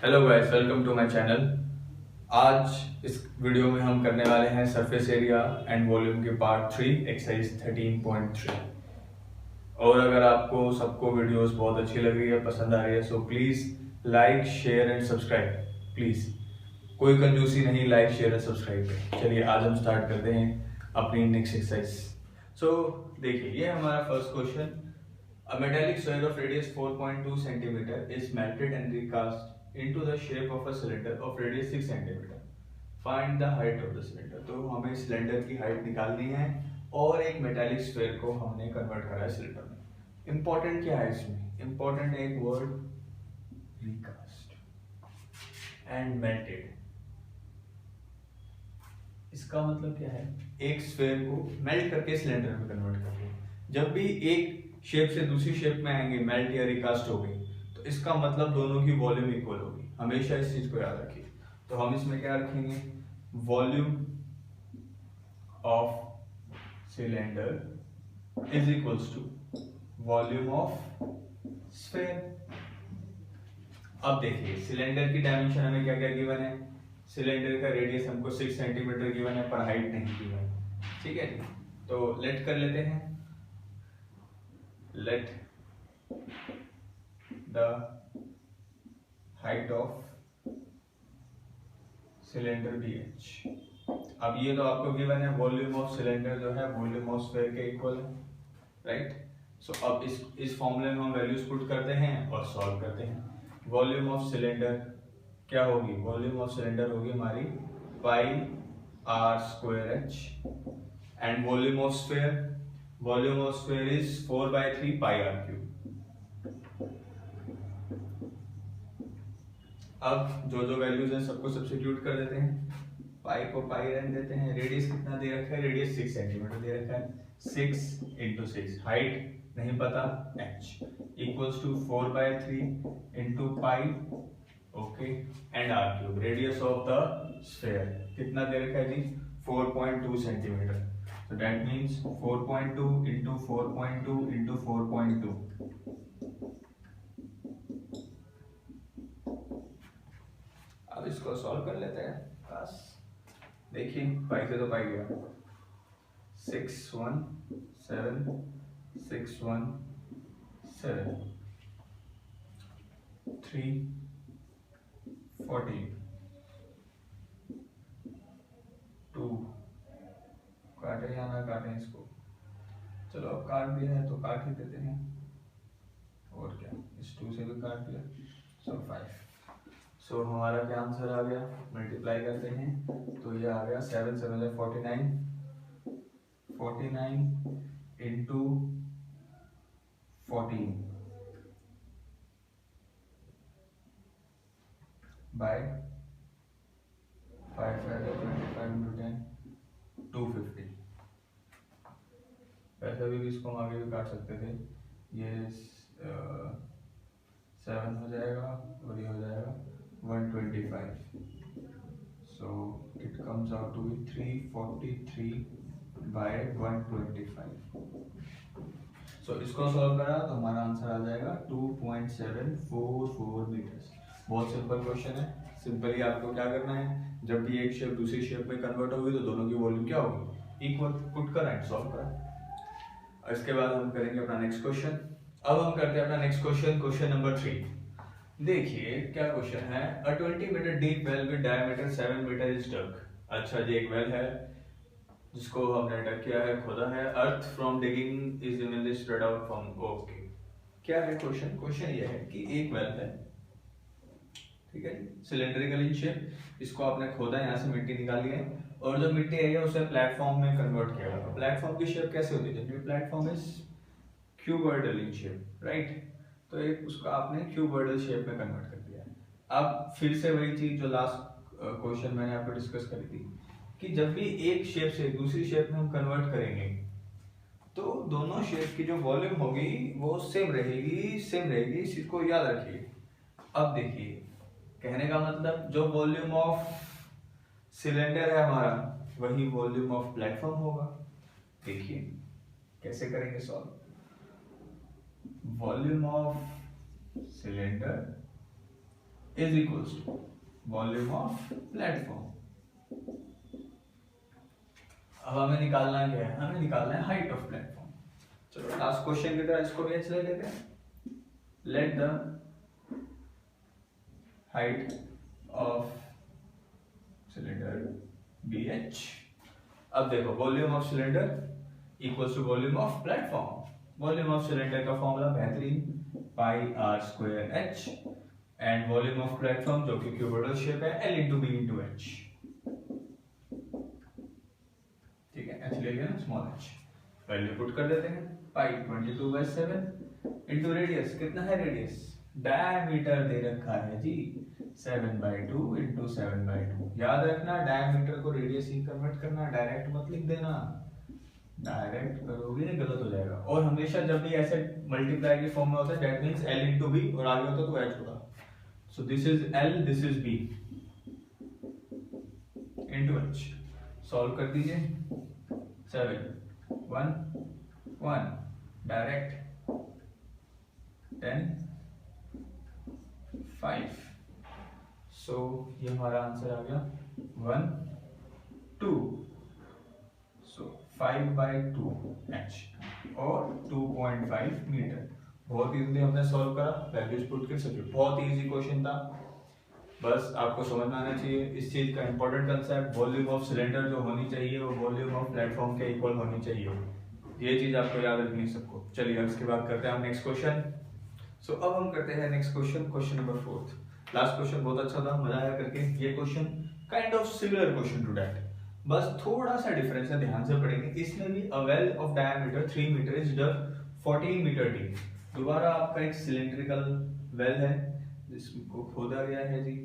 Hello guys, welcome to my channel. आज इस video में हम करने वाले हैं सरफेस एरिया एंड वॉल्यूम के पार्ट 3 एक्सरसाइज 13.3। और अगर आपको सबको वीडियोस बहुत अच्छी लग रही है, पसंद आ रही है, so please like share and subscribe. Please कोई कंजूसी नहीं, लाइक शेयर एंड सब्सक्राइब करें। चलिए आज हम स्टार्ट करते हैं अपनी नेक्स्ट एक्सरसाइज। सो देखिए, ये हमारा first question. A metallic sphere of radius 4.2 centimeter is melted and recast into the shape of a cylinder of radius 6 centimeter. Find the height of the cylinder. तो हमें सिलेंडर की height निकालनी है और एक मेटालिक स्फीयर को हमने convert करा है सिलेंडर में। इंपॉर्टेंट क्या है इसमें? इंपॉर्टेंट है एक वर्ड, रिकास्ट एंड मेल्टेड। इसका मतलब क्या है? एक स्फीयर को मेल्ट करके सिलेंडर में कन्वर्ट कर दिया। जब भी एक शेप से दूसरी शेप में आएंगे, मेल्ट या रिकास्ट हो गई, तो इसका मतलब दोनों की वॉल्यूम इक्वल होगी। हमेशा इस चीज को याद रखिए। तो हम इसमें क्या रखेंगे? Volume of cylinder is equals to volume of sphere. अब देखिए, सिलेंडर की डायमेंशन हमें क्या क्या गिवन है? सिलेंडर का रेडियस हमको 6 सेंटीमीटर गिवन है, पर हाइट नहीं गिवन। ठीक है, तो लेट कर लेते हैं। Let the height of cylinder be h। अब ये तो आपको गिवन है, वॉल्यूम ऑफ सिलेंडर जो है वॉल्यूम ऑफ स्फीयर के इक्वल है, राइट। सो अब इस फॉर्मूले में हम वैल्यूज पुट करते हैं और सॉल्व करते हैं। वॉल्यूम ऑफ सिलेंडर क्या होगी? वॉल्यूम ऑफ सिलेंडर होगी हमारी pi are square H, and volume of sphere is 4/3 pi R cube. अब जो जो वैल्यूज हैं सबको सब्स्टिट्यूट कर देते हैं। पाई को पाई रहने देते हैं। रेडियस कितना दे रखा है? रेडियस 6 सेंटीमीटर दे रखा है। 6 इंटू 6, हाइट नहीं पता, h equals to 4/3 into pi, okay, and r cube. Radius of the sphere कितना दे रखा है जी? 4.2 centimetre. So that means 4.2 into 4.2 into 4.2। अब इसको सॉल्व कर लेते हैं। बस देखिए, पाई से तो पाई गया, 617 617 314 2। काटे या ना काटे इसको? चलो अब काट दिया है तो काट ही देते हैं, और क्या, इस 2 से भी काट दिया, सो 5। सो हमारा क्या आंसर आ गया? मल्टीप्लाई करते हैं तो ये आ गया 7 7 49 इंटू 14 बाय 5 25 इंटू 10 250। वैसे भी इसको हम आगे भी काट सकते थे। ये 7 हो जाएगा और ये हो जाएगा 125। So it comes out to be 343 by 125। सो इसको सॉल्व करा तो हमारा आंसर आ जाएगा 2.744 मीटर्स। बहुत सिंपल क्वेश्चन है। सिंपली आपको क्या करना है, जब भी एक शेप दूसरी शेप में कन्वर्ट होगी तो दोनों की वॉल्यूम क्या होगी? इक्वल। पुट करा एंड सॉल्व करा। इसके बाद हम करेंगे अपना नेक्स्ट क्वेश्चन। अब हम करते हैं अपना नेक्स्ट क्वेश्चन, क्वेश्चन नंबर 3। देखिए क्या क्वेश्चन है। A 20 metre deep well with diameter 7 metre is dug. अच्छा जी, एक वेल है जिसको हमने डग किया है, खोदा है। Earth from digging is evenly spread out from, okay. क्या है क्वेश्चन? क्वेश्चन ये है कि एक वेल है, ठीक है, सिलेंड्रिकल इन शेप। इसको आपने खोदा, यहाँ से मिट्टी निकाली है, और जो मिट्टी आई है उसे प्लेटफॉर्म में कन्वर्ट किया गया। प्लेटफॉर्म की शेप कैसे होती है? Platform is cuboidal in shape, right. तो एक उसको आपने क्यूबॉइडल शेप में कन्वर्ट कर दिया। अब फिर से वही चीज जो लास्ट क्वेश्चन मैंने आपको डिस्कस करी थी, कि जब भी एक शेप से दूसरी शेप में हम कन्वर्ट करेंगे तो दोनों शेप की जो वॉल्यूम होगी वो सेम रहेगी, सेम रहेगी। इस चीज को याद रखिए। अब देखिए, कहने का मतलब जो वॉल्यूम ऑफ सिलेंडर है हमारा, वही वॉल्यूम ऑफ प्लेटफॉर्म होगा। देखिए कैसे करेंगे solve. Volume of cylinder is equals to volume of platform. अब हमें निकालना क्या है, हमें निकालना है हाइट ऑफ प्लेटफॉर्म। चलो लास्ट क्वेश्चन की तरह इसको भी ले लेते हैं। Let the height of cylinder be H. अब देखो volume of cylinder equals to volume of platform. Volume of cylinder का फॉर्मूला बेहतरीन pi are square H, and volume of platform जो कि क्यूबोइडल शेप है l into B into H. ठीक है, H ले लिया ना, स्मॉल एच। वैल्यू पुट कर देते हैं, पाई 22/7 इंटू रेडियस। कितना है रेडियस, डायमीटर दे रखा है जी 7/2 इंटू 7/2। याद रखना डायमीटर को रेडियस ही कन्वर्ट करना, डायरेक्ट मत लिख देना, डायरेक्ट करोगे गलत हो जाएगा। और हमेशा जब भी ऐसे मल्टीप्लाई के फॉर्म में होता है that means l into b, और आगे होता तो h होगा। So this is l, this is b into h। Solve कर दीजिए, 7 1 1 डायरेक्ट 10 5। सो ये हमारा आंसर आ गया 1 2। सो 5/2 h और 2.5 मीटर। बहुत इजीली हमने सॉल्व करा, वैल्यूज पुट कर सकते। बहुत इजी क्वेश्चन था, बस आपको समझ में आना चाहिए इस चीज का important concept. Volume of cylinder जो होनी चाहिए वो वॉल्यूम ऑफ प्लेटफॉर्म के इक्वल होनी चाहिए, ये चीज आपको याद रखनी सबको। चलिए अब इसके बाद करते हैं हम नेक्स्ट क्वेश्चन। सो अब हम करते हैं next question, question number 4। Last question बहुत अच्छा था, मजा आया करके। ये question kind of similar question to that, बस थोड़ा सा डिफरेंस है, ध्यान से पढ़ेंगे। इसमें भी a well of diameter 3 metre is dug 14 metre deep. दोबारा आपका एक सिलेंड्रिकल वेल है जिसको खोदा गया है जी,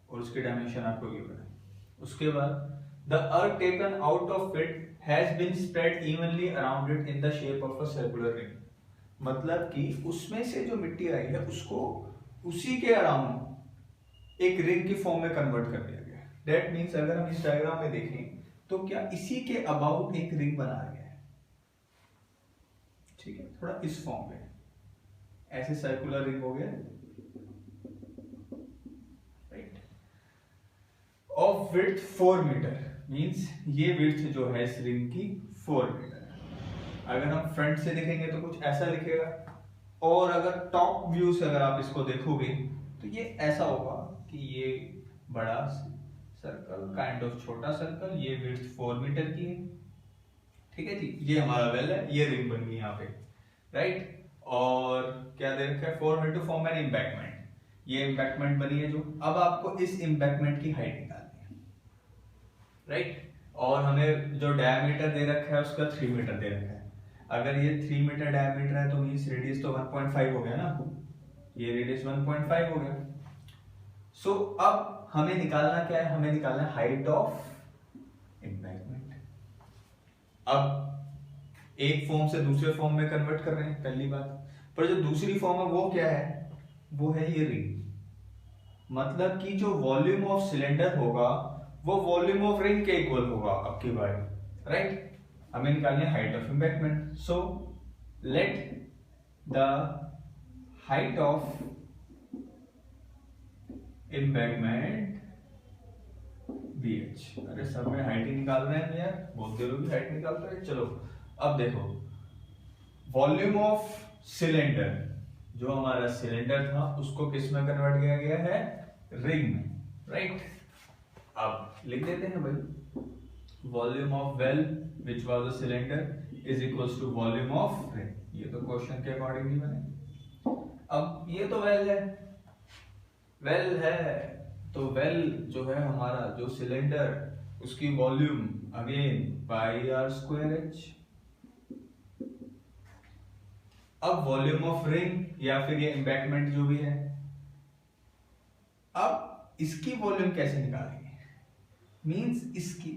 और उसके डायमेंशन आपको गिवन है। उसके बाद the earth taken out of it has been spread evenly around it in the shape of a circular ring. मतलब कि उसमें से जो मिट्टी आई है उसको उसी के अराउंड एक रिंग की फॉर्म में कन्वर्ट कर दिया गया। दैट मींस अगर हम इस डायग्राम में देखें तो क्या इसी के अबाउट एक रिंग बनाया गया है, ठीक है, थोड़ा इस फॉर्म में ऐसे सर्कुलर रिंग हो गया, right, of width 4 metre. Means ये विड्थ जो है इस रिंग की 4 मीटर। अगर हम फ्रंट से देखेंगे तो कुछ ऐसा दिखेगा, और अगर टॉप व्यू से अगर आप इसको देखोगे तो ये ऐसा होगा कि ये बड़ा सर्कल, काइंड ऑफ छोटा सर्कल, ये विड्थ 4 मीटर की है, ठीक है जी। ये हमारा वेल है, ये रिंग बन गई यहाँ पे, राइट। और क्या दे रखा है, 4 metre to form an embankment. ये एम्बैंकमेंट बनी है जो, अब आपको इस एम्बैंकमेंट की हाइट निकालनी है, राइट। और हमें जो डायमीटर दे रखा है उसका 3 मीटर दे रखा है। अगर ये 3 मीटर डायमीटर है तो मींस रेडियस तो 1.5 हो गया ना, ये रेडियस 1.5 हो गया। सो अब हमें निकालना क्या है, हमें निकालना है हाइट ऑफ एम्बैंकमेंट। अब एक फॉर्म से दूसरे फॉर्म में कन्वर्ट कर रहे हैं, पहली बात। पर जो दूसरी फॉर्म है वो क्या है, वो है ये रिंग। मतलब कि जो वॉल्यूम ऑफ सिलेंडर होगा वो वॉल्यूम ऑफ रिंग के इक्वल होगा अब की बार, राइट। हमें निकालनी है height of embankment. So let the height of embankment be h. अरे सब में हाइट ही निकाल रहे हैं यार, बहुत देर होगी हाइट निकालते हैं। चलो अब देखो, वॉल्यूम ऑफ सिलेंडर, जो हमारा सिलेंडर था उसको किस में कन्वर्ट किया गया है, रिंग में, राइट। अब लिख देते हैं भाई, volume of well which was the cylinder is equals to volume of ring. ये तो क्वेश्चन के अकॉर्डिंगली बने। अब ये तो वेल है, वेल है तो वेल जो है हमारा जो सिलेंडर उसकी volume again pi are square h. अब वॉल्यूम ऑफ रिंग या फिर ये एम्बैंकमेंट जो भी है, अब इसकी वॉल्यूम कैसे निकालेंगे, मींस इसकी,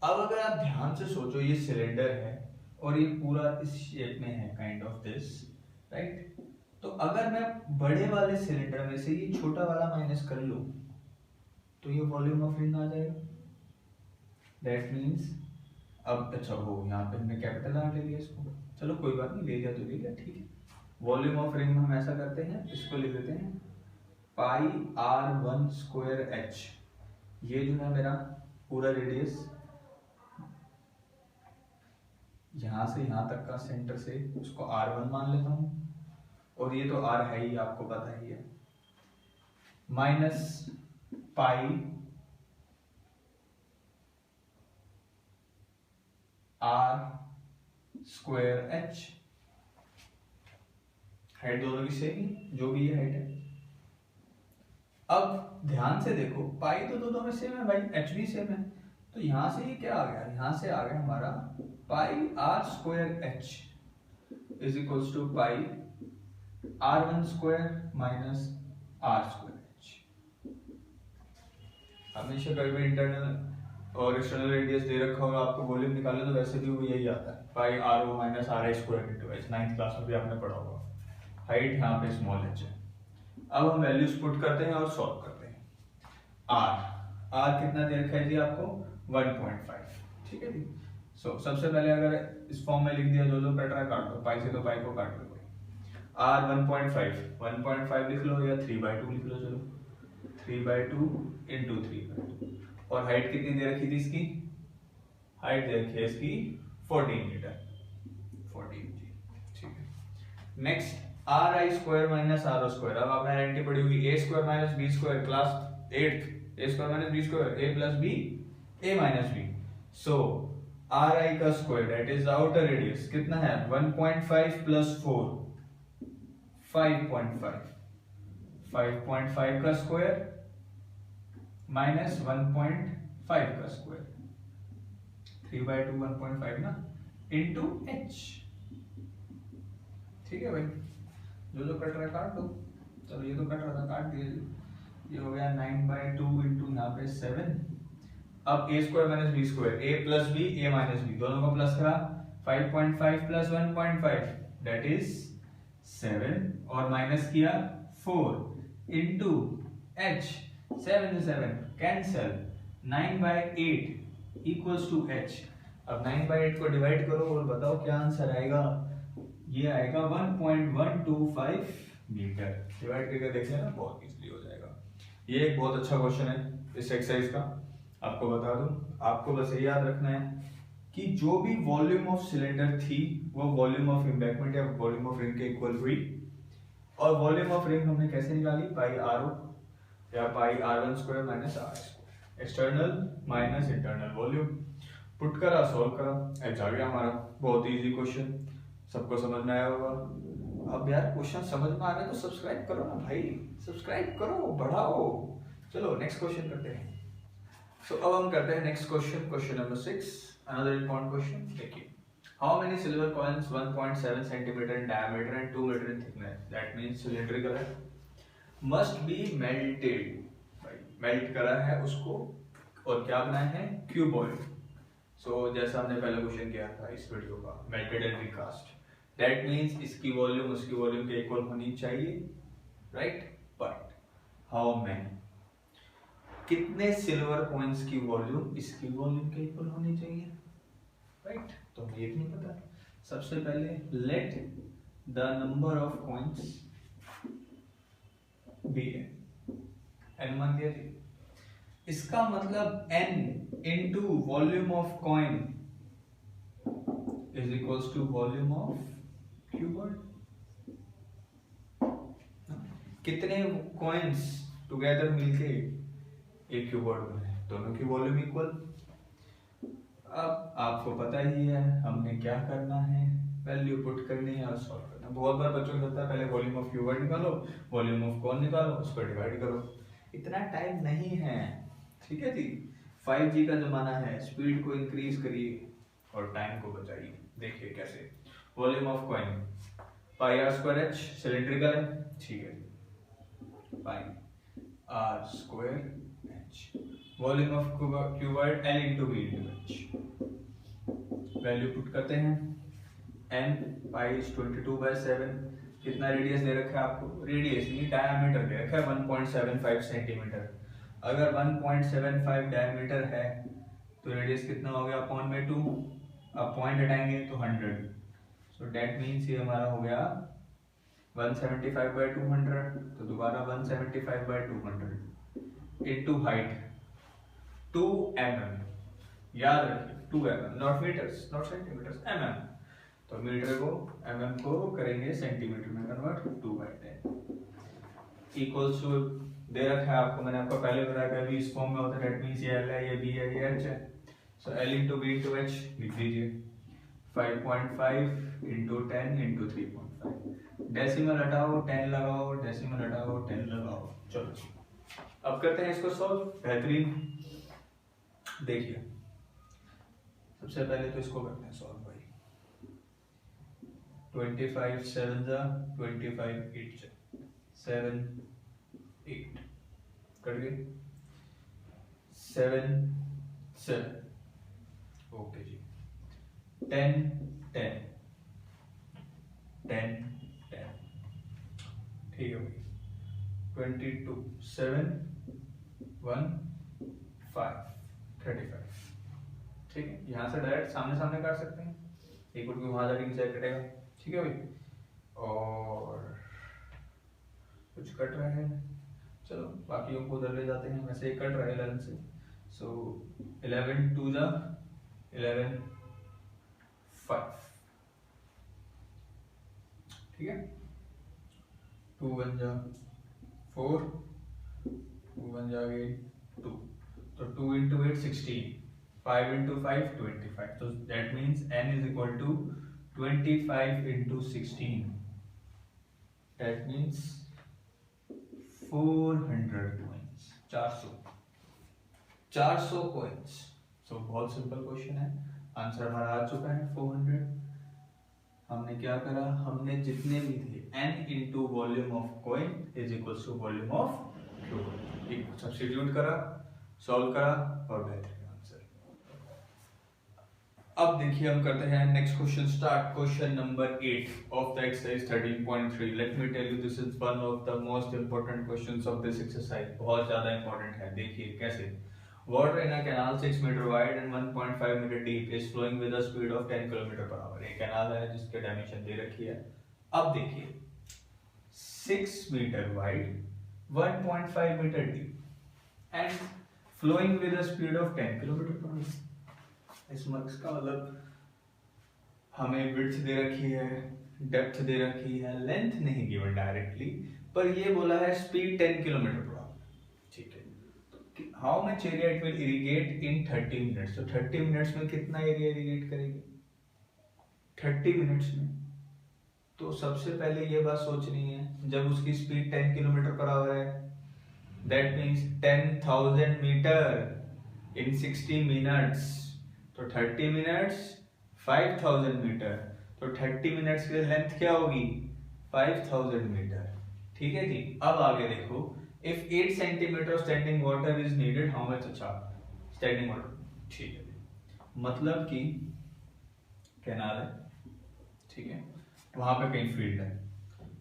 अब अगर आप ध्यान से सोचो, ये सिलेंडर है और ये पूरा इस शेप में है, काइंड ऑफ दिस, राइट। तो अगर मैं बड़े वाले सिलेंडर में से ये छोटा वाला माइनस कर लूं तो ये वॉल्यूम ऑफ रिंग आ जाएगा। दैट मींस अब अच्छा हो, यहाँ पे हमने कैपिटल आर ले लिया इसको, चलो कोई बात नहीं, ले लिया तो ले लिया, ठीक है। वॉल्यूम ऑफ रिंग हम ऐसा करते हैं, इसको लिख देते हैं पाई r1 स्क्वायर h। ये जो है मेरा पूरा रेडियस यहां से यहां तक का सेंटर से उसको r1 मान लेता हूं, और ये तो r है ही, आपको पता ही है, minus pi r square h। Height दोनों की सेम ही, जो भी ये हाइट है। अब ध्यान से देखो, पाई तो दोनों में सेम है भाई, एच भी सेम है, तो यहां से ये क्या आ गया, यहां से आ गया हमारा pi are square H is equals to pi r1 square minus are square H. हमेशा कभी भी इंटरनल और एक्सटर्नल रेडियस दे रखा होगा, आपको वॉल्यूम निकाले तो वैसे भी वो यही आता है, pi are O minus R I square into H. 9th class में भी आपने पढ़ा होगा। हाइट यहाँ पे स्मॉल एच है। अब हम वैल्यूज पुट करते हैं और सॉल्व करते हैं। आर कितना दे रखा है जी आपको, 1.5, ठीक है जी। सबसे पहले अगर इस फॉर्म में लिख दिया, जो कट रहा है काट दो, पाई से तो पाई को काट लो। आर 1.5 लिख लो या 3/2 लिख लो, चलो 3/2 इंटू 3/2। और हाइट कितनी दे रखी थी इसकी, हाइट दे रखी है इसकी 14 मीटर, 14 जी, ठीक है। Next R I square minus R O square. अब आपने आइडेंटिटी पढ़ी होगी, A square minus B square, class 8th, A square minus B square, A plus B, A minus B. So R I का square that is outer radius कितना है, 1.5 plus 4, 5.5, 5.5 का square minus 1.5 का square, 3/2 1.5 ना, into h, ठीक है भाई। जो कट रहा है काट दो, चलो ये तो कट रहा था, काट दिया जी। ये हो गया 9/2 इंटू यहाँ पे 7। अब ए square minus B square, A plus B, A minus B, दोनों को प्लस करा, 5.5 प्लस 1.5 दैट इज 7, और माइनस किया 4 इंटू h, 7 से 7 कैंसल, 9/8 इक्वल्स टू h। अब 9/8 को डिवाइड करो और बताओ क्या आंसर आएगा। ये आएगा 1.125 मीटर। डिवाइड करके देख लेना, बहुत इजीली हो जाएगा। ये एक बहुत अच्छा क्वेश्चन है इस एक्सरसाइज का, आपको बता दूं। आपको बस ये याद रखना है कि जो भी वॉल्यूम ऑफ सिलेंडर थी वो वॉल्यूम ऑफ एम्बैकमेंट या वॉल्यूम ऑफ रिंग के इक्वल हुई। और वॉल्यूम ऑफ रिंग हमने कैसे निकाली, पाई आर ओ या pi r1 square minus are square, external minus internal volume. Put करा, सॉल्व करा, एच आ गया हमारा। बहुत इजी क्वेश्चन, सबको समझ में आया होगा। अब यार क्वेश्चन समझ में आ रहा है तो सब्सक्राइब करो ना भाई, सब्सक्राइब करो, बढ़ाओ। चलो नेक्स्ट क्वेश्चन करते हैं। अब हम करते हैं next question, question number 6, another important question. देखिए, how many silver coins 1.7 centimetre in diameter and 2 metre in thickness, that means cylindrical है, मस्ट बी मेल्टेड, भाई मेल्ट करा है उसको और क्या बनाया है, क्यूबॉइड। जैसा हमने पहले क्वेश्चन किया था इस वीडियो का, melted and recast, that means इसकी वॉल्यूम उसकी वॉल्यूम के इक्वल होनी चाहिए, राइट। बट हाउ मेनी, कितने सिल्वर कॉइन्स की वॉल्यूम इसकी वॉल्यूम के इक्वल होनी चाहिए, राइट। तो हमें ये नहीं पता। सबसे पहले let the number of coins be n मान दिया जी। इसका मतलब n into volume of coin is equals to volume of cuboid. कितने कॉइन्स टुगेदर मिलके एक क्यूबॉइड बने, दोनों की वॉल्यूम इक्वल। अब आपको पता ही है हमने क्या करना है, वैल्यू पुट करनी है और सॉल्व करना। बहुत बार बच्चों को होता है पहले वॉल्यूम ऑफ क्यूबॉइड निकालो, वॉल्यूम ऑफ कॉइन निकालो, उसको डिवाइड करो। इतना टाइम नहीं है, ठीक है जी। 5G का जमाना है, स्पीड को इंक्रीज करिए और टाइम को बचाइए। देखिए कैसे, volume of coin pi are square h, cylindrical है, ठीक है, pi are square h, volume of cuboid l into B into h. Value put करते हैं, n पाई 22/7, कितना रेडियस दे रखा है आपको, रेडियस नहीं डायमीटर दे रखा है 1.75 सेंटीमीटर। अगर 1.75 डायमीटर है तो रेडियस कितना हो गया, अपॉन में 2, अब पॉइंट हटाएंगे तो 100, सो डेट मीन्स ये हमारा हो गया 175/200, तो दोबारा 175/200 इनटू हाइट 2 mm, याद रखिए 2 mm, not metres not centimetres, mm। तो मीटर को mm को करेंगे सेंटीमीटर में कन्वर्ट, 2/10 इक्वल्स टू दे रखा है आपको, मैंने आपको पहले बताया कि अभी इस फॉर्म में होता है, दैट मींस ये L है, ये B है, ये H है। सो L into B into H लिख दीजिए, 5.5 इंटू 10 इंटू 3.5, डेसिमल हटाओ 10 लगाओ, डेसिमल हटाओ 10 लगाओ। चलो अब करते हैं इसको सॉल्व, बेहतरीन। देखिए सबसे पहले तो इसको करते हैं सॉल्व भाई, 25 7 जा 25 8 जा 7 8 कर गए, 7 7 ओके जी, 10 10 10 10 ठीक है भाई, 22 7 1 5 35 ठीक है। यहाँ से डायरेक्ट सामने सामने काट सकते हैं, एक उठ के वहां जाके नीचे कटेगा, ठीक है भाई। और कुछ कट रहा है, चलो बाकियों को उधर ले जाते हैं, वैसे कट रहा है 11 से। सो 11 2 जा 11 5 ठीक है, 2 1 जा 4, 2 1 जा 2, तो 2 into 8 16, 5 into 5 25, so that means n is equal to 25 into 16, that means 400 coins, 400 coins। so बहुत सिंपल क्वेश्चन है, आंसर हमारा आ चुका है 400। हमने क्या करा, हमने जितने भी थे n into volume of coin is equal to volume of fluid, substitute करा, सॉल्व करा और बेहतरीन आंसर। अब देखिए हम करते हैं next question start, question number 8 of the exercise 13.3। Let me tell you this is one of the most important questions of this exercise, बहुत ज्यादा इंपॉर्टेंट है। देखिए कैसे, water in a canal 6 metre wide and 1.5 metre deep is flowing with a speed of 10 kilometre per hour. एक canal है जिसके dimension दे रखी है। अब देखिए 6 metre wide 1.5 metre deep and flowing with a speed of 10 kilometre per hour. इसका मतलब हमें विड्थ दे रखी है, डेप्थ दे रखी है, लेंथ नहीं गिवन डायरेक्टली, पर ये बोला है स्पीड 10 किलोमीटर पर आवर, ठीक है। How much area it will irrigate in 30 minutes, तो 30 मिनट्स में कितना एरिया इरिगेट करेगी 30 मिनट्स में। तो सबसे पहले ये बात सोचनी है, जब उसकी स्पीड 10 किलोमीटर पर आवर है, that means 10,000 metre in 60 minutes, तो 30 मिनट्स 5,000 मीटर, तो 30 मिनट्स की लेंथ क्या होगी 5,000 मीटर, ठीक है जी। अब आगे देखो, if 8 centimetre standing water is needed, how much, अच्छा स्टैंडिंग वाटर, ठीक है। मतलब कि कैनाल है, ठीक है, वहां पे कहीं फील्ड है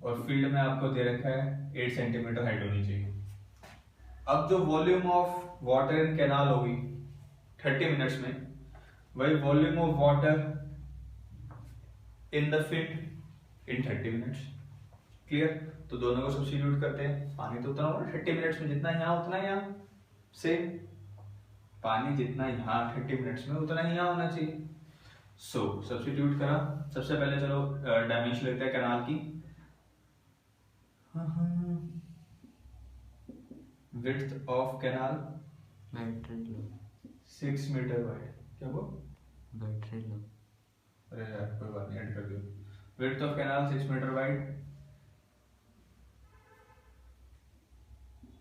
और फील्ड में आपको दे रखा है 8 सेंटीमीटर हाइट होनी चाहिए। अब जो volume of water in canal होगी 30 मिनट्स में, वही volume of water in the field in 30 minutes, clear. तो दोनों को सब्स्टिट्यूट करते हैं, पानी तो उतना होगा 30 मिनट्स में जितना यहाँ उतना यहाँ, से पानी जितना यहाँ 30 मिनट्स में उतना ही यहाँ होना चाहिए। सो सब्स्टिट्यूट करा, सबसे पहले चलो डायमेंशन लेते हैं कैनाल की। Width of canal 6 metre wide, क्या वो बैटरी लो, अरे यार कोई बात नहीं, ऐड कर दो। Width of canal 6 metre wide,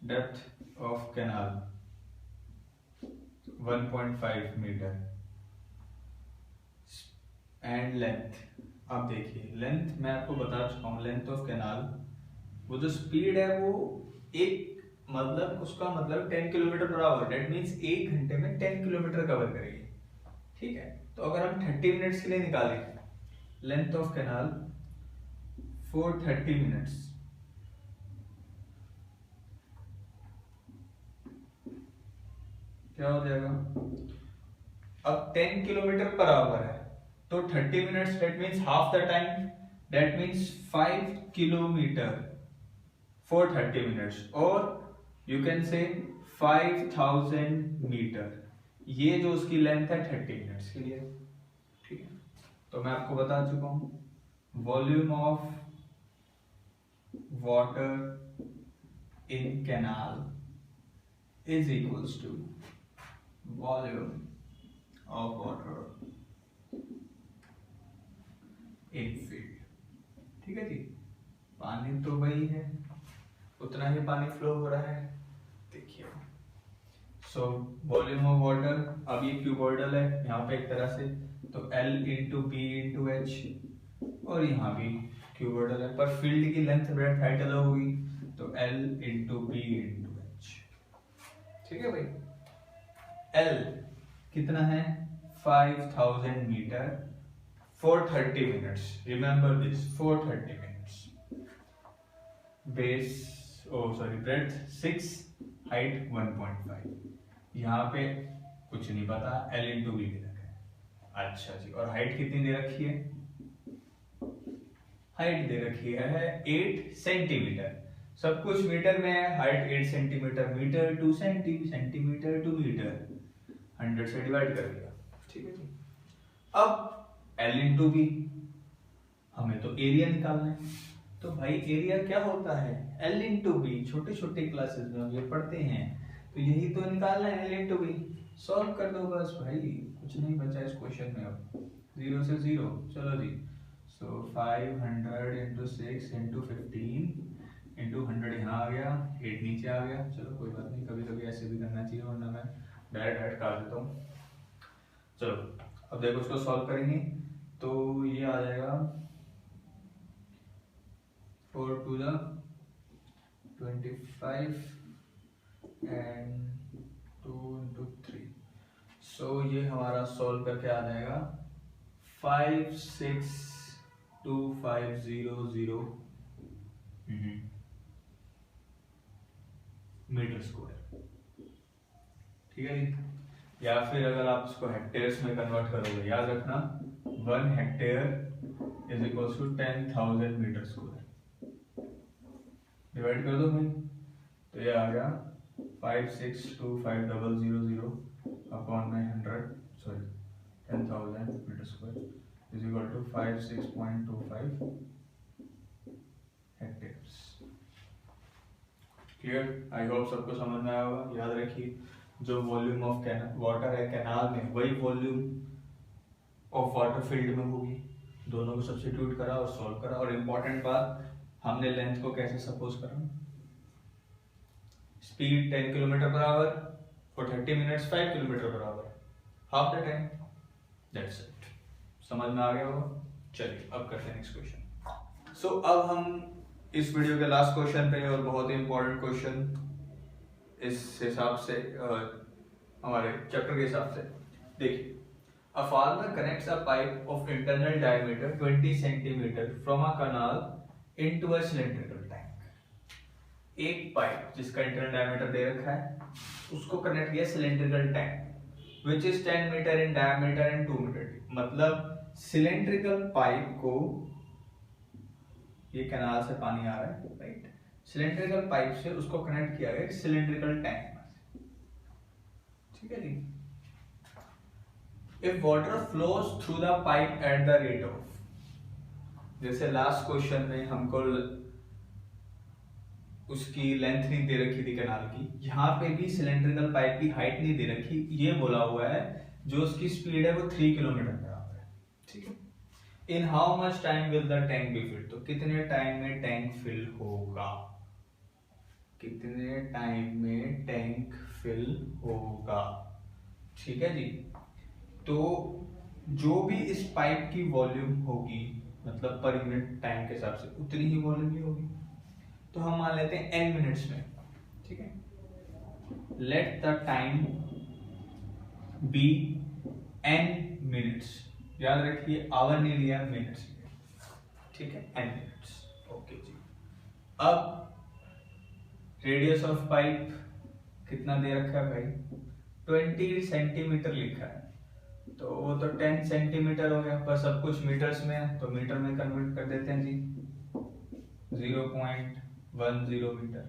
depth of canal 1.5 metre and length. अब देखिए लेंथ मैं आपको बता चुका हूँ, लेंथ ऑफ कैनाल, वो जो स्पीड है वो एक मतलब उसका मतलब 10 kilometre per our, that means 1 घंटे में 10 किलोमीटर कवर करेगी, ठीक है। तो अगर हम 30 मिनट्स के लिए निकालें length of canal for 30 minutes, क्या हो जाएगा, अब 10 किलोमीटर पर आवर है तो 30 minutes that means half the time, that means 5 kilometre for 30 minutes, और यू कैन से 5000 मीटर, ये जो उसकी लेंथ है 30 मिनट्स के लिए। ठीक है, तो मैं आपको बता चुका हूं volume of water in canal is equals to volume of water in field। ठीक है जी, पानी तो वही है, उतना ही पानी फ्लो हो रहा है। देखिए सो वॉल्यूम ऑफ वाटर, अब ये क्यूबॉइडल है यहाँ पे एक तरह से, तो L into B into H, और यहाँ भी क्यूबॉइडल है पर फील्ड की लेंथ ब्रेड्थ हाइट अलग होगी, तो L into B into H. ठीक है भाई, L कितना है 5000 metre for 30 minutes, remember this, for 30 minutes. Base breadth 6, height 1.5। यहाँ पे कुछ नहीं पता, L इंटू बी दे रखा है। अच्छा जी, और हाइट कितनी दे रखी है? हाइट दे रखी है 8 सेंटीमीटर, सब कुछ मीटर में है, height 8 centimetre, metre to centimetre to metre, 100 से डिवाइड कर दिया। ठीक है जी, अब L इंटू बी, हमें तो एरिया निकालना है, तो भाई एरिया क्या होता है? L इंटू बी, छोटे छोटे क्लासेस में हम ये पढ़ते हैं, तो यही तो निकालना है, L इंटू बी। सॉल्व कर दो बस भाई, कुछ नहीं बचा इस क्वेश्चन में अब, 0 से 0। चलो जी, सो 500 इंटू 6 इंटू 15 इंटू 100 यहाँ आ गया, 8 नीचे आ गया। चलो कोई बात नहीं, कभी कभी ऐसे भी करना चाहिए, वरना मैं डायरेक्ट काट देता हूँ। चलो अब देखो इसको सॉल्व करेंगे, तो ये आ जाएगा 4 to the 25 and 2 into 3, सो ये हमारा सॉल्व करके आ जाएगा 562,500 मीटर स्क्वायर। ठीक है जी, या फिर अगर आप इसको हेक्टेयर्स में कन्वर्ट करोगे, याद रखना 1 hectare is equals to 10,000 metre square. Divide कर दो भाई, तो ये आ गया 562,500 अपॉन में 10,000 metre square is equal to 56.25 hectares. Clear? I hope सबको समझ में आया होगा। याद रखिए, जो वॉल्यूम ऑफ वाटर है कैनाल में, वही वॉल्यूम ऑफ वाटर फील्ड में होगी। दोनों को सब्स्टिट्यूट करा और सॉल्व करा, और इम्पोर्टेंट बात, हमने लेंथ को कैसे सपोज करा? Speed 10 kilometre per hour for 30 minutes, 5 kilometre per our, half the time, that's it. समझ में आ गया होगा? चलिए अब करते हैं नेक्स्ट क्वेश्चन। सो अब हम इस वीडियो के लास्ट क्वेश्चन पे, और बहुत ही इंपॉर्टेंट क्वेश्चन इस हिसाब से, हमारे चैप्टर के हिसाब से। देखिए, a farmer connects a pipe of internal diameter 20 centimetre from a canal into a cylindrical tank. एक पाइप जिसका इंटरनल डायमीटर दे रखा है, उसको कनेक्ट किया cylindrical tank which is 10 metre in diameter and 2 metre deep. मतलब सिलेंड्रिकल पाइप को, ये कैनाल से पानी आ रहा है, राइट, सिलेंड्रिकल पाइप से उसको कनेक्ट किया गया सिलेंड्रिकल टैंक में। ठीक है जी, if water flows through the pipe at the rate of, जैसे लास्ट क्वेश्चन में हमको उसकी लेंथ नहीं दे रखी थी कैनाल की, यहाँ पे भी सिलेंड्रिकल पाइप की हाइट नहीं दे रखी, ये बोला हुआ है जो उसकी स्पीड है वो 3 किलोमीटर पर आवर है। ठीक है, in how much time will the tank be filled, तो कितने टाइम में टैंक फिल होगा, कितने टाइम में टैंक फिल होगा। ठीक है जी, तो जो भी इस पाइप की वॉल्यूम होगी, मतलब पर यूनिट टाइम के हिसाब से उतनी ही वॉल्यूम ही होगी, तो हम मान लेते हैं n मिनट्स में। ठीक है, let the time be n minutes, याद रखिए आवर नहीं लिया, मिनट्स। ठीक है, n मिनट्स। ओके जी, अब रेडियस ऑफ पाइप कितना दे रखा है भाई, 20 सेंटीमीटर लिखा है, तो वो तो 10 सेंटीमीटर हो गया, पर सब कुछ मीटर्स में है तो मीटर में कन्वर्ट कर देते हैं जी। 0.10 मीटर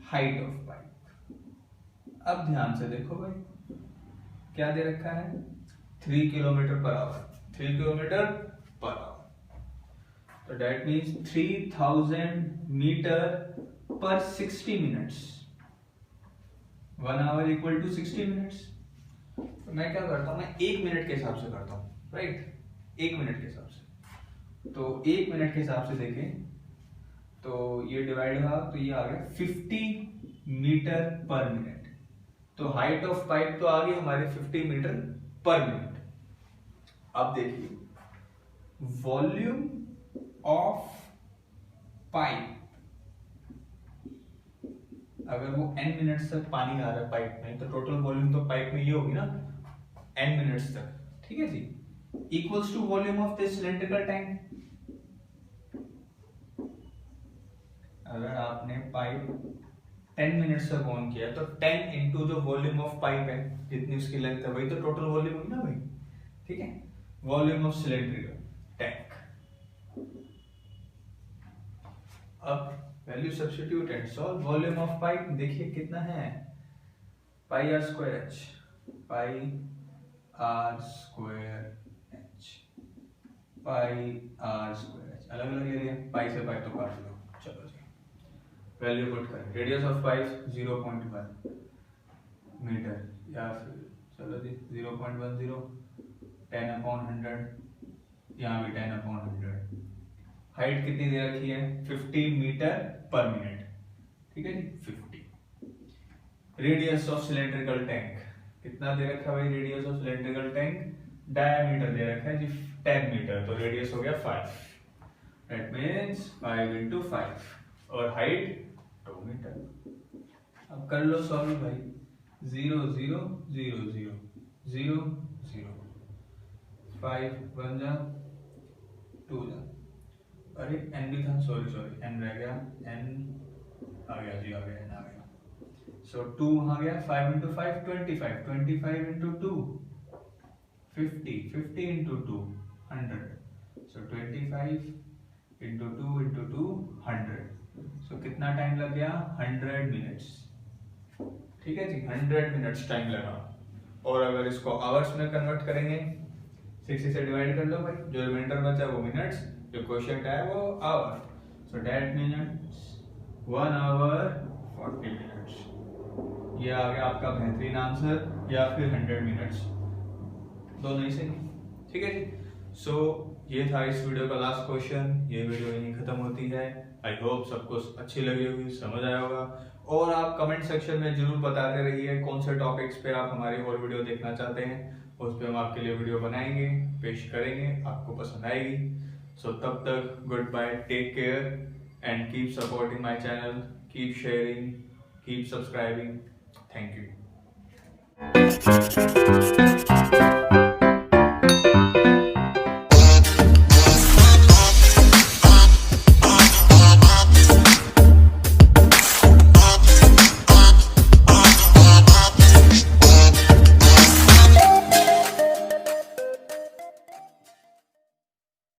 हाइट ऑफ पाइप। अब ध्यान से देखो भाई, क्या दे रखा है, 3 kilometre per hour, 3 kilometre per hour, तो that means 3000 metre per 60 minutes. 1 hour equal to 60 minutes. तो मैं क्या करता हूँ, मैं 1 मिनट के हिसाब से करता हूँ, राइट, 1 मिनट के हिसाब से। तो 1 मिनट के हिसाब से देखें तो ये डिवाइड हुआ तो ये आ गया 50 मीटर पर मिनट। तो हाइट ऑफ पाइप तो आ गई हमारे 50 मीटर पर मिनट। अब देखिए वॉल्यूम ऑफ पाइप, अगर वो n मिनट्स तक पानी आ रहा है पाइप में, तो टोटल वॉल्यूम तो पाइप में ये होगी ना n मिनट्स तक, ठीक है जी, equals to volume of this cylindrical tank. अगर आपने पाइप 10 मिनट्स तक ऑन किया तो 10 इंटू जो वॉल्यूम ऑफ पाइप है, जितनी उसकी लेंथ है, वही तो टोटल वॉल्यूम होगी ना भाई, ठीक है, वॉल्यूम ऑफ सिलेंड्रिकल टैंक। अब value substitute and solve. Volume of pipe देखिए कितना है, pi are square h, pi are square h, pi are square h, अलग अलग ले लिया, पाई से पाई तो काट लो। चलो जी वैल्यू पुट करें, रेडियस ऑफ पाइप 0.1 मीटर, या फिर चलो जी 0.10, 10/100, यहाँ भी 10/100। हाइट कितनी दे रखी है, 50 मीटर पर मिनट, ठीक है जी, 50। रेडियस ऑफ सिलेंड्रिकल टैंक कितना दे रखा है भाई, radius of cylindrical tank diameter दे रखा है जी 10 मीटर, तो रेडियस हो गया 5, दैट मींस 5 into 5, और हाइट 2 मीटर। अब कर लो सॉल्व भाई, 0 0 0 0 0 0, 5 1 जा 2 जा, अरे n भी था, सॉरी n रह गया, n आ गया जी, आ गया n आ गया, सो 2 आ गया, 5 into 5 25, 25 into 2 50, 50 into 2 100, so 25 into 2 into 2 100, so कितना टाइम लग गया, 100 मिनट्स, ठीक है जी, 100 मिनट्स टाइम लगा। और अगर इसको आवर्स में कन्वर्ट करेंगे, 60 से डिवाइड कर लो भाई, जो रिमाइंडर बचा वो मिनट्स, जो क्वेश्चन है वो hour, so that means 1 hour 40 minutes. ये आ गया आपका बेहतरीन आंसर, या फिर 100 मिनट्स, दोनों ही सही, ठीक है जी। सो ये था इस वीडियो का लास्ट क्वेश्चन। ये वीडियो यहीं खत्म होती है। आई होप सबको अच्छी लगी होगी, समझ आया होगा, और आप कमेंट सेक्शन में जरूर बताते रहिए कौन से टॉपिक्स पे आप हमारी और वीडियो देखना चाहते हैं, उस पर हम आपके लिए वीडियो बनाएंगे, पेश करेंगे, आपको पसंद आएगी। सो तब तक good bye, take care and keep supporting my channel, keep sharing, keep subscribing, thank you.